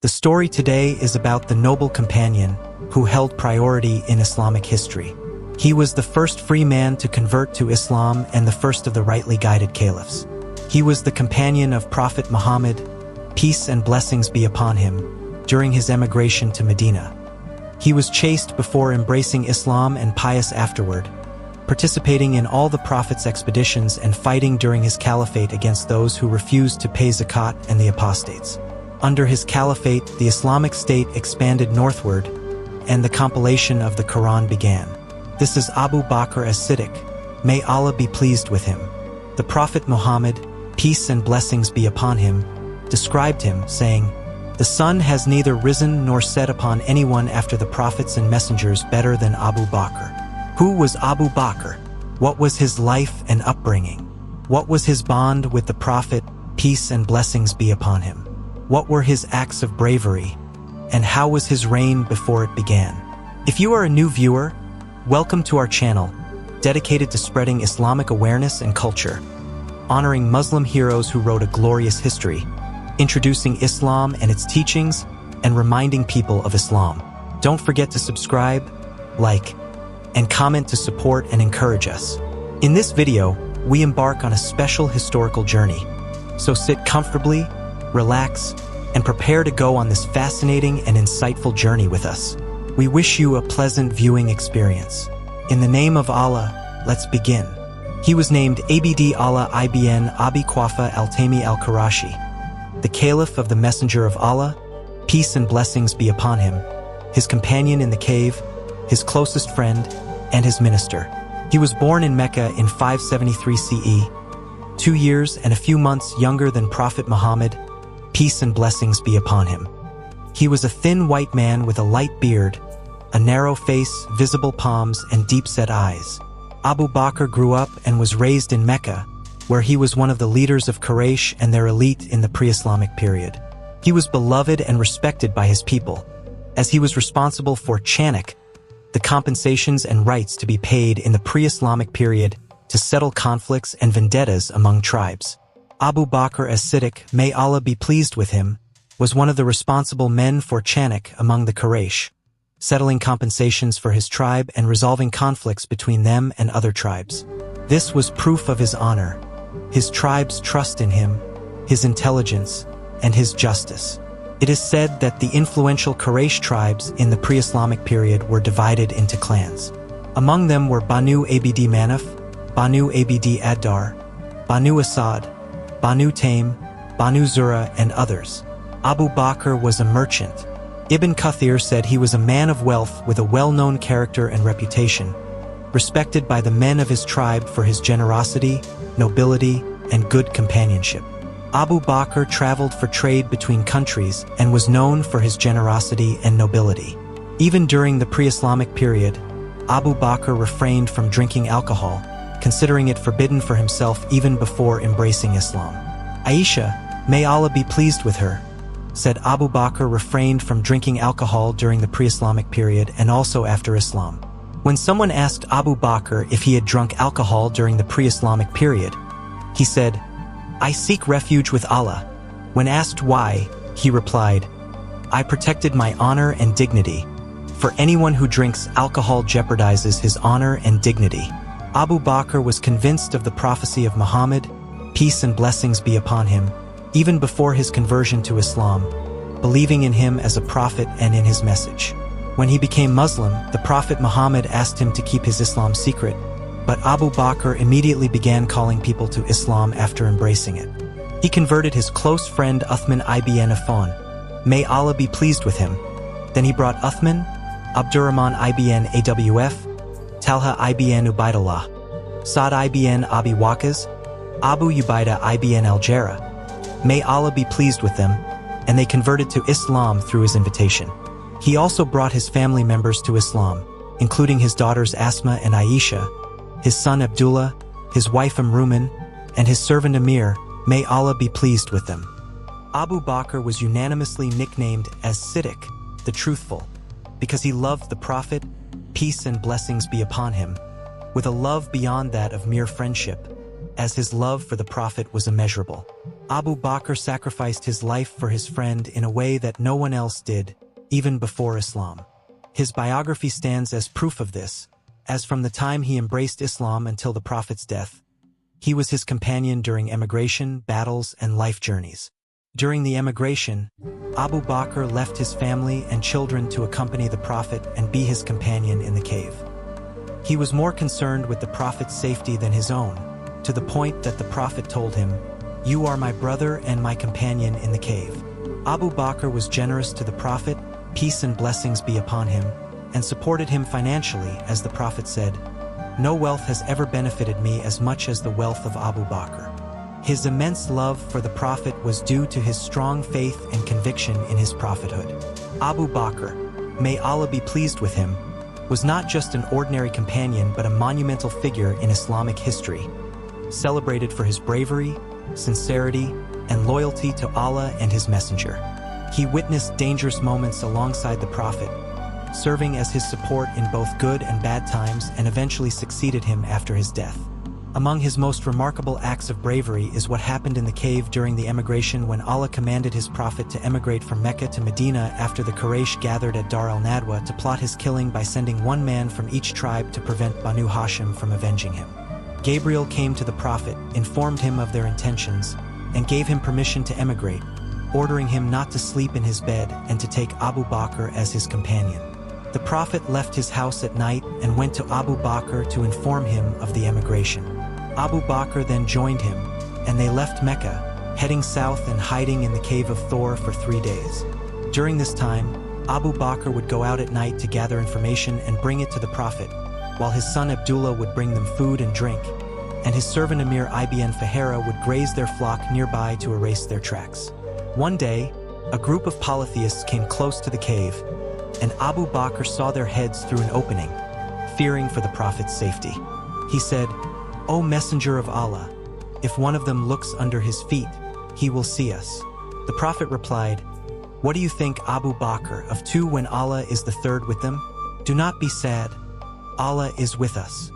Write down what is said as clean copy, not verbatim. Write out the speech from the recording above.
The story today is about the noble companion who held priority in Islamic history. He was the first free man to convert to Islam and the first of the rightly guided caliphs. He was the companion of Prophet Muhammad, peace and blessings be upon him, during his emigration to Medina. He was chaste before embracing Islam and pious afterward, participating in all the Prophet's expeditions and fighting during his caliphate against those who refused to pay zakat and the apostates. Under his caliphate, the Islamic State expanded northward, and the compilation of the Quran began. This is Abu Bakr As-Siddiq, may Allah be pleased with him. The Prophet Muhammad, peace and blessings be upon him, described him, saying, "The sun has neither risen nor set upon anyone after the prophets and messengers better than Abu Bakr." Who was Abu Bakr? What was his life and upbringing? What was his bond with the Prophet, peace and blessings be upon him? What were his acts of bravery? And how was his reign before it began? If you are a new viewer, welcome to our channel, dedicated to spreading Islamic awareness and culture, honoring Muslim heroes who wrote a glorious history, introducing Islam and its teachings, and reminding people of Islam. Don't forget to subscribe, like, and comment to support and encourage us. In this video, we embark on a special historical journey. So sit comfortably, relax, and prepare to go on this fascinating and insightful journey with us. We wish you a pleasant viewing experience. In the name of Allah, let's begin. He was named Abd Allah ibn Abi Quafa al-Taymi al-Qurashi, the Caliph of the Messenger of Allah, peace and blessings be upon him, his companion in the cave, his closest friend, and his minister. He was born in Mecca in 573 CE, 2 years and a few months younger than Prophet Muhammad, peace and blessings be upon him. He was a thin white man with a light beard, a narrow face, visible palms, and deep-set eyes. Abu Bakr grew up and was raised in Mecca, where he was one of the leaders of Quraysh and their elite in the pre-Islamic period. He was beloved and respected by his people, as he was responsible for chanak, the compensations and rights to be paid in the pre-Islamic period to settle conflicts and vendettas among tribes. Abu Bakr As-Siddiq, may Allah be pleased with him, was one of the responsible men for chanak among the Quraysh, settling compensations for his tribe and resolving conflicts between them and other tribes. This was proof of his honor, his tribe's trust in him, his intelligence, and his justice. It is said that the influential Quraysh tribes in the pre-Islamic period were divided into clans. Among them were Banu Abd Manaf, Banu Abd Ad-Dar, Banu Asad, Banu Taym, Banu Zura, and others. Abu Bakr was a merchant. Ibn Kathir said he was a man of wealth with a well-known character and reputation, respected by the men of his tribe for his generosity, nobility, and good companionship. Abu Bakr traveled for trade between countries and was known for his generosity and nobility. Even during the pre-Islamic period, Abu Bakr refrained from drinking alcohol, considering it forbidden for himself even before embracing Islam. Aisha, may Allah be pleased with her, said Abu Bakr refrained from drinking alcohol during the pre-Islamic period and also after Islam. When someone asked Abu Bakr if he had drunk alcohol during the pre-Islamic period, he said, "I seek refuge with Allah." When asked why, he replied, "I protected my honor and dignity. For anyone who drinks alcohol jeopardizes his honor and dignity." Abu Bakr was convinced of the prophecy of Muhammad, peace and blessings be upon him, even before his conversion to Islam, believing in him as a prophet and in his message. When he became Muslim, the Prophet Muhammad asked him to keep his Islam secret, but Abu Bakr immediately began calling people to Islam after embracing it. He converted his close friend Uthman ibn Affan, may Allah be pleased with him. Then he brought Uthman, Abdurrahman ibn Awf, Talha ibn Ubaidullah, Sa'd ibn Abi Waqqas, Abu Ubaidah ibn al-Jarrah. May Allah be pleased with them, and they converted to Islam through his invitation. He also brought his family members to Islam, including his daughters Asma and Aisha, his son Abdullah, his wife Ruman, and his servant Amir, may Allah be pleased with them. Abu Bakr was unanimously nicknamed as Siddiq, the truthful, because he loved the Prophet, peace and blessings be upon him, with a love beyond that of mere friendship, as his love for the Prophet was immeasurable. Abu Bakr sacrificed his life for his friend in a way that no one else did, even before Islam. His biography stands as proof of this, as from the time he embraced Islam until the Prophet's death, he was his companion during emigration, battles, and life journeys. During the emigration, Abu Bakr left his family and children to accompany the Prophet and be his companion in the cave. He was more concerned with the Prophet's safety than his own, to the point that the Prophet told him, "You are my brother and my companion in the cave." Abu Bakr was generous to the Prophet, peace and blessings be upon him, and supported him financially, as the Prophet said, "No wealth has ever benefited me as much as the wealth of Abu Bakr." His immense love for the Prophet was due to his strong faith and conviction in his prophethood. Abu Bakr, may Allah be pleased with him, was not just an ordinary companion but a monumental figure in Islamic history, celebrated for his bravery, sincerity, and loyalty to Allah and His Messenger. He witnessed dangerous moments alongside the Prophet, serving as his support in both good and bad times, and eventually succeeded him after his death. Among his most remarkable acts of bravery is what happened in the cave during the emigration when Allah commanded his Prophet to emigrate from Mecca to Medina after the Quraysh gathered at Dar al-Nadwa to plot his killing by sending one man from each tribe to prevent Banu Hashim from avenging him. Gabriel came to the Prophet, informed him of their intentions, and gave him permission to emigrate, ordering him not to sleep in his bed and to take Abu Bakr as his companion. The Prophet left his house at night and went to Abu Bakr to inform him of the emigration. Abu Bakr then joined him, and they left Mecca, heading south and hiding in the cave of Thor for 3 days. During this time, Abu Bakr would go out at night to gather information and bring it to the Prophet, while his son Abdullah would bring them food and drink, and his servant Amir ibn Fahara would graze their flock nearby to erase their tracks. One day, a group of polytheists came close to the cave, and Abu Bakr saw their heads through an opening, fearing for the Prophet's safety. He said, "O Messenger of Allah, if one of them looks under his feet, he will see us." The Prophet replied, "What do you think, Abu Bakr, of two when Allah is the third with them? Do not be sad. Allah is with us."